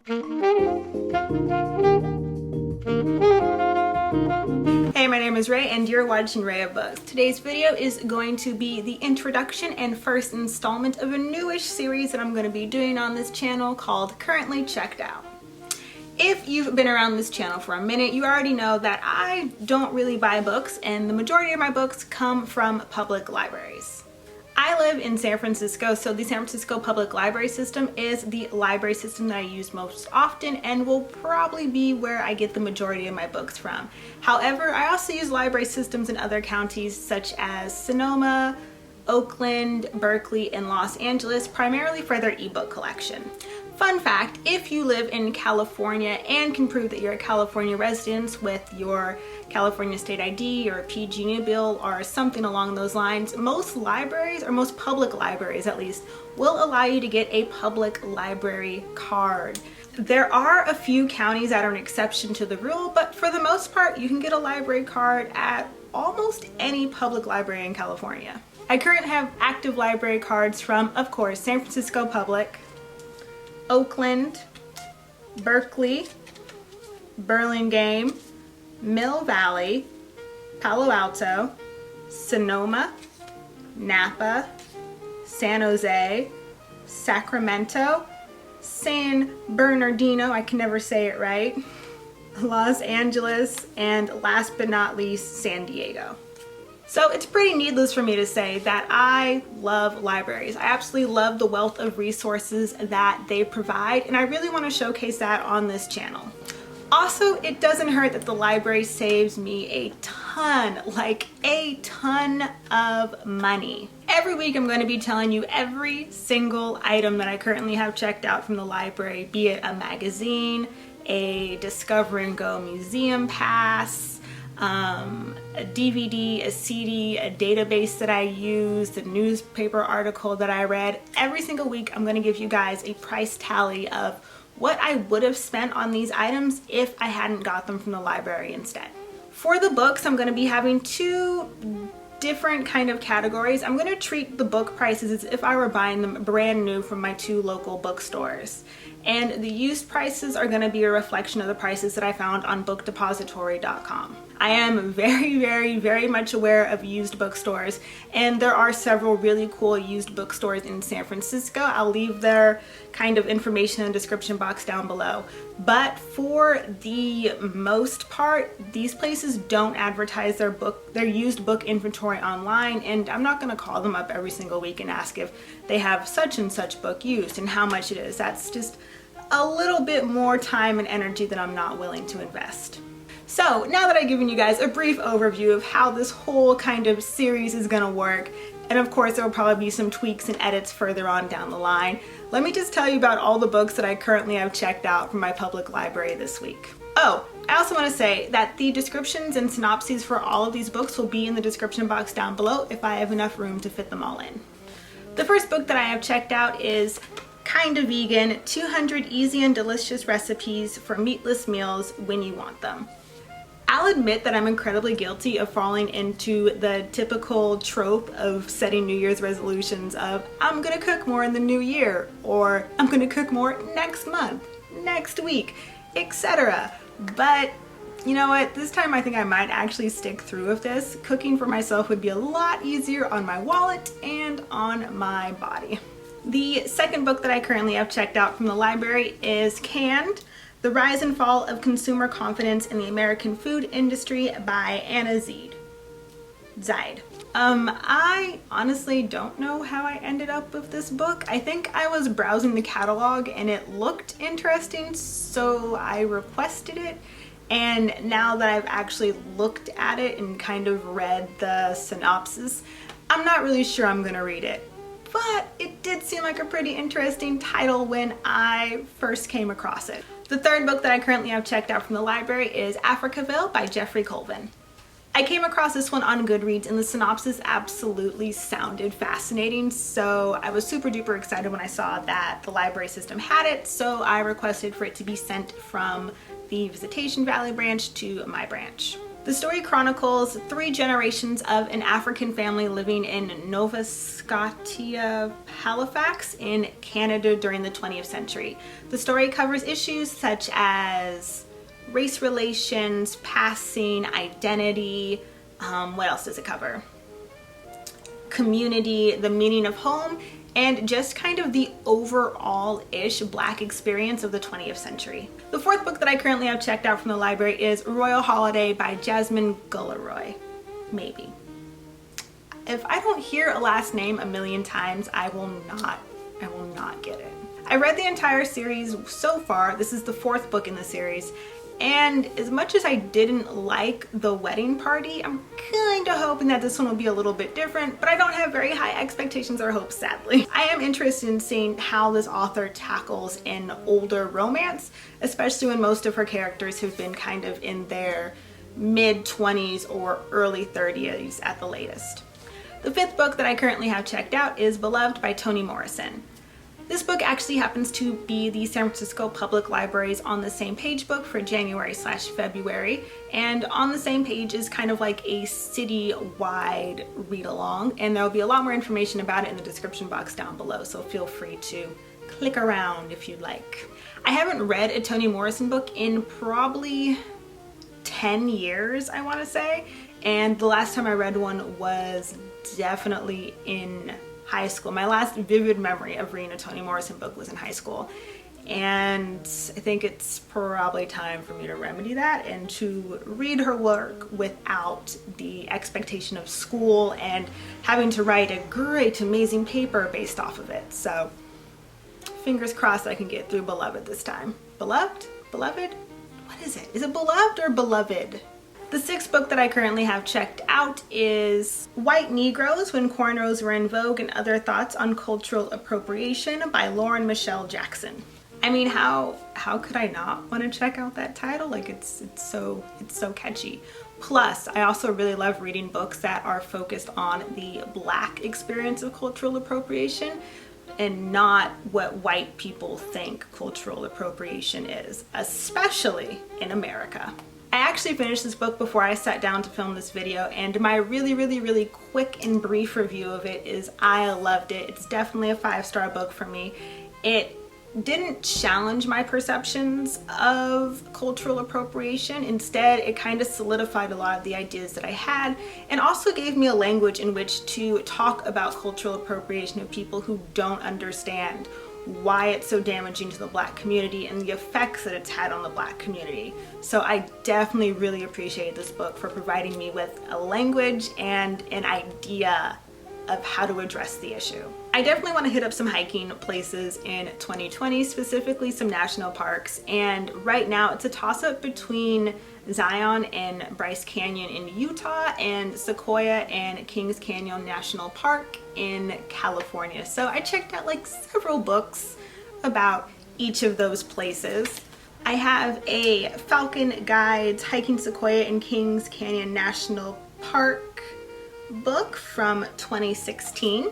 Hey, my name is Ray and you're watching Ray of Books. Today's video is going to be the introduction and first installment of a newish series that I'm going to be doing on this channel called Currently Checked Out. If you've been around this channel for a minute, you already know that I don't really buy books and the majority of my books come from public libraries. I live in San Francisco, so the San Francisco Public Library System is the library system that I use most often and will probably be where I get the majority of my books from. However, I also use library systems in other counties such as Sonoma, Oakland, Berkeley, and Los Angeles, primarily for their ebook collection. Fun fact, if you live in California and can prove that you're a California resident with your California state ID or a PG&E bill or something along those lines, most libraries, or most public libraries at least, will allow you to get a public library card. There are a few counties that are an exception to the rule, but for the most part, you can get a library card at almost any public library in California. I currently have active library cards from, of course, San Francisco Public, Oakland, Berkeley, Burlingame, Mill Valley, Palo Alto, Sonoma, Napa, San Jose, Sacramento, San Bernardino, I can never say it right, Los Angeles, and last but not least, San Diego. So it's pretty needless for me to say that I love libraries. I absolutely love the wealth of resources that they provide, and I really want to showcase that on this channel. Also, it doesn't hurt that the library saves me a ton, like a ton of money. Every week I'm going to be telling you every single item that I currently have checked out from the library, be it a magazine, a Discover and Go museum pass, a DVD, a CD, a database that I used, a newspaper article that I read. Every single week I'm going to give you guys a price tally of what I would have spent on these items if I hadn't got them from the library instead. For the books, I'm going to be having two different kind of categories. I'm going to treat the book prices as if I were buying them brand new from my two local bookstores. And the used prices are going to be a reflection of the prices that I found on bookdepository.com. I am very much aware of used bookstores, and there are several really cool used bookstores in San Francisco. I'll leave their kind of information in the description box down below. But for the most part, these places don't advertise their used book inventory online, and I'm not going to call them up every single week and ask if they have such and such book used and how much it is. That's just a little bit more time and energy that I'm not willing to invest. So now that I've given you guys a brief overview of how this whole kind of series is gonna work, and of course there will probably be some tweaks and edits further on down the line, let me just tell you about all the books that I currently have checked out from my public library this week. Oh, I also want to say that the descriptions and synopses for all of these books will be in the description box down below if I have enough room to fit them all in. The first book that I have checked out is Kinda Vegan, 200 Easy and Delicious Recipes for Meatless Meals When You Want Them. I'll admit that I'm incredibly guilty of falling into the typical trope of setting New Year's resolutions of I'm gonna cook more in the new year, or I'm gonna cook more next month, next week, etc. But you know what, this time I think I might actually stick through with this. Cooking for myself would be a lot easier on my wallet and on my body. The second book that I currently have checked out from the library is Canned: The Rise and Fall of Consumer Confidence in the American Food Industry by Anna Zeide. I honestly don't know how I ended up with this book. I think I was browsing the catalog and it looked interesting, so I requested it. And now that I've actually looked at it and kind of read the synopsis, I'm not really sure I'm gonna read it. But it did seem like a pretty interesting title when I first came across it. The third book that I currently have checked out from the library is Africaville by Geoffrey Colvin. I came across this one on Goodreads and the synopsis absolutely sounded fascinating, so I was super duper excited when I saw that the library system had it, so I requested for it to be sent from the Visitation Valley branch to my branch. The story chronicles 3 generations of an African family living in Nova Scotia, Halifax in Canada during the 20th century. The story covers issues such as race relations, passing, identity, what else does it cover? Community, the meaning of home, and just kind of the overall-ish Black experience of the 20th century. The 4th book that I currently have checked out from the library is Royal Holiday by Jasmine Gullah. Maybe. If I don't hear a last name a million times, I will not get it. I read the entire series so far. This is the 4th book in the series. And as much as I didn't like the wedding party, I'm kind of hoping that this one will be a little bit different, but I don't have very high expectations or hopes, sadly. I am interested in seeing how this author tackles an older romance, especially when most of her characters have been kind of in their mid-20s or early 30s at the latest. The 5th book that I currently have checked out is Beloved by Toni Morrison. This book actually happens to be the San Francisco Public Library's On the Same Page book for January/February, and On the Same Page is kind of like a city-wide read-along, and there will be a lot more information about it in the description box down below, so feel free to click around if you'd like. I haven't read a Toni Morrison book in probably 10 years, I want to say, and the last time I read one was definitely in high school. My last vivid memory of reading a Toni Morrison book was in high school, and I think it's probably time for me to remedy that and to read her work without the expectation of school and having to write a great amazing paper based off of it. So fingers crossed I can get through Beloved this time. Beloved? Beloved? What is it? Is it Beloved or Beloved? The 6th book that I currently have checked out is White Negroes When Cornrows Were in Vogue and Other Thoughts on Cultural Appropriation by Lauren Michelle Jackson. I mean, how could I not want to check out that title? Like, it's so catchy. Plus, I also really love reading books that are focused on the Black experience of cultural appropriation and not what white people think cultural appropriation is, especially in America. I actually finished this book before I sat down to film this video, and my really quick and brief review of it is I loved it. It's definitely a 5-star book for me. It didn't challenge my perceptions of cultural appropriation. Instead, it kind of solidified a lot of the ideas that I had, and also gave me a language in which to talk about cultural appropriation of people who don't understand why it's so damaging to the Black community and the effects that it's had on the Black community. So I definitely really appreciate this book for providing me with a language and an idea of how to address the issue. I definitely want to hit up some hiking places in 2020, specifically some national parks, and right now it's a toss-up between Zion and Bryce Canyon in Utah and Sequoia and Kings Canyon National Park in California. So I checked out like several books about each of those places. I have a Falcon Guides Hiking Sequoia and Kings Canyon National Park book from 2016.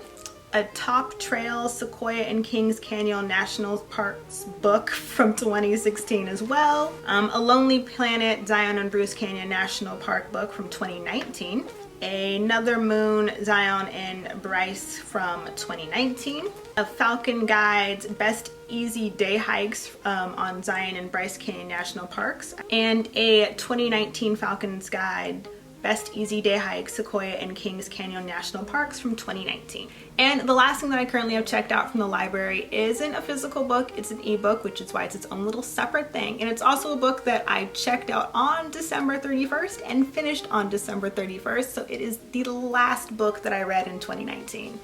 A Top Trail Sequoia and Kings Canyon National Parks book from 2016 as well. A Lonely Planet Zion and Bruce Canyon National Park book from 2019. Another Moon, Zion and Bryce from 2019. A Falcon Guides Best Easy Day Hikes on Zion and Bryce Canyon National Parks. And a 2019 Falcon's Guide Best Easy Day Hike, Sequoia and Kings Canyon National Parks from 2019. And the last thing that I currently have checked out from the library isn't a physical book, it's an ebook, which is why it's its own little separate thing. And it's also a book that I checked out on December 31st and finished on December 31st. So it is the last book that I read in 2019.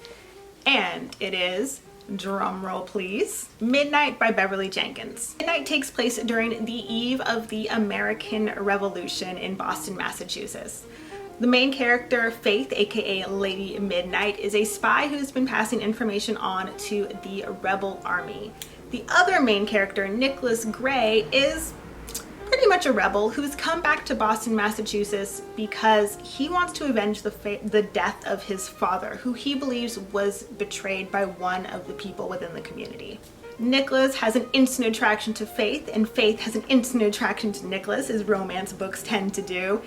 And it is, drum roll please, Midnight by Beverly Jenkins. Midnight takes place during the eve of the American Revolution in Boston, Massachusetts. The main character, Faith, aka Lady Midnight, is a spy who's been passing information on to the rebel army. The other main character, Nicholas Gray, is pretty much a rebel who's come back to Boston, Massachusetts because he wants to avenge the death of his father, who he believes was betrayed by one of the people within the community. Nicholas has an instant attraction to Faith, and Faith has an instant attraction to Nicholas, as romance books tend to do.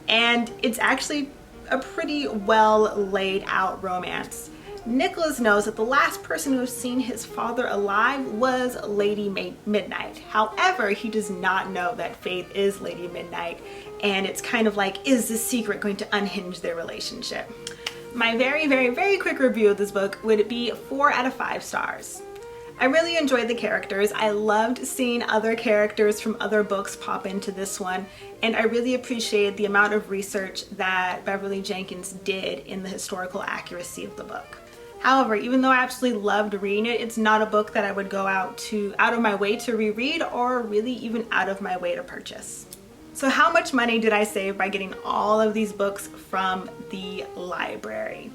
And it's actually a pretty well laid out romance. Nicholas knows that the last person who has seen his father alive was Lady Midnight. However, he does not know that Faith is Lady Midnight, and it's kind of like, is this secret going to unhinge their relationship? My very quick review of this book would be 4 out of 5 stars. I really enjoyed the characters. I loved seeing other characters from other books pop into this one, and I really appreciated the amount of research that Beverly Jenkins did in the historical accuracy of the book. However, even though I absolutely loved reading it, it's not a book that I would go out of my way to reread, or really even out of my way to purchase. So how much money did I save by getting all of these books from the library?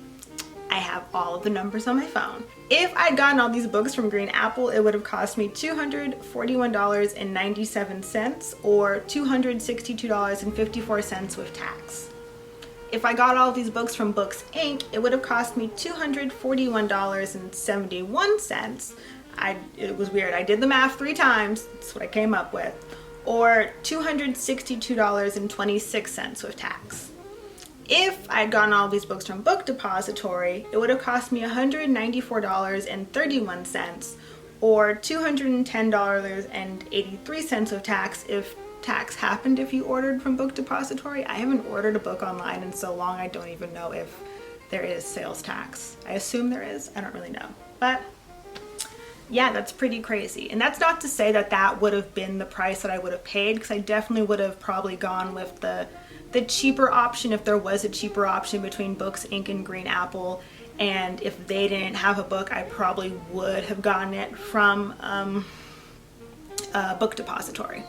I have all of the numbers on my phone. If I'd gotten all these books from Green Apple, it would have cost me $241.97 or $262.54 with tax. If I got all of these books from Books Inc., it would have cost me $241.71. It was weird. I did the math 3 times. That's what I came up with. Or $262.26 with tax. If I'd gotten all these books from Book Depository, it would have cost me $194.31 or $210.83 with tax if tax happened if you ordered from Book Depository. I haven't ordered a book online in so long I don't even know if there is sales tax. I assume there is. I don't really know. But yeah, that's pretty crazy. And that's not to say that that would have been the price that I would have paid, because I definitely would have probably gone with the cheaper option if there was a cheaper option between Books Inc. and Green Apple. And if they didn't have a book, I probably would have gotten it from Book Depository.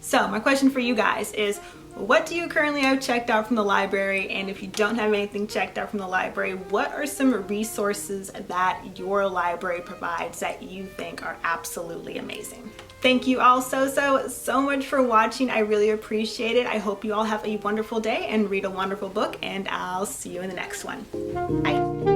So my question for you guys is, what do you currently have checked out from the library? And if you don't have anything checked out from the library, what are some resources that your library provides that you think are absolutely amazing? Thank you all so much for watching. I really appreciate it. I hope you all have a wonderful day and read a wonderful book, and I'll see you in the next one. Bye.